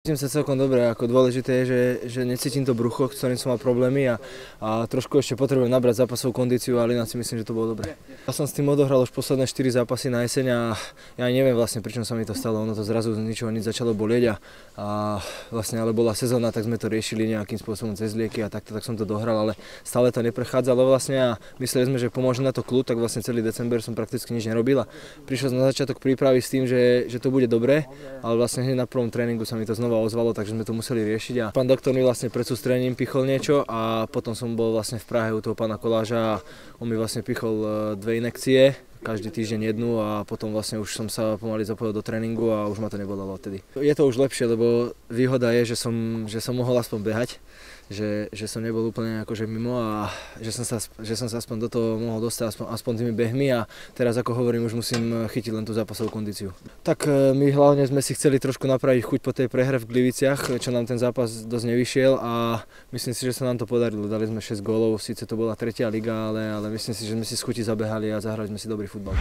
Cítim sa celkom dobre, ako dôležité je, že necítim to brucho, s ktorým som mal problémy a trošku ešte potrebujem nabrať zápasovú kondíciu, ale ináč si myslím, že to bolo dobre. Ja som s tým odohral už posledné 4 zápasy na jeseň a ja neviem vlastne, prečo sa mi to stalo, ono to zrazu z ničoho nič začalo bolieť a vlastne ale bola sezóna, tak sme to riešili nejakým spôsobom cez lieky a takto, tak som to dohral, ale stále to neprechádzalo vlastne a mysleli sme, že pomôže na to kľud, tak vlastne celý december som prakticky nič nerobil a prišiel som na začiatok prípravy s tým, že to bude dobré, ale vlastne hneď na prvom tréningu sa mi to znova ozvalo, takže sme to museli riešiť a pán doktor mi vlastne pred sústredením pichol niečo a potom som bol vlastne v Prahe u toho pána Koláža a on mi vlastne pichol 2 injekcie, každý týždeň jednu a potom vlastne už som sa pomaly zapojil do tréningu a už ma to nebolelo odtedy. Je to už lepšie, lebo výhoda je, že som mohol aspoň behať, že som nebol úplne akože mimo a že som sa aspoň do toho mohol dostať aspoň tými behmi a teraz ako hovorím, už musím chytiť len tú zápasovú kondíciu. Tak my hlavne sme si chceli trošku napraviť chuť po tej prehre v Gliviciach, čo nám ten zápas dosť nevyšiel a myslím si, že sa nám to podarilo. Dali sme 6 gólov, síce to bola 3. liga, ale myslím si, že sme si z chuti zabehali a zahrali sme si dobrý futbal.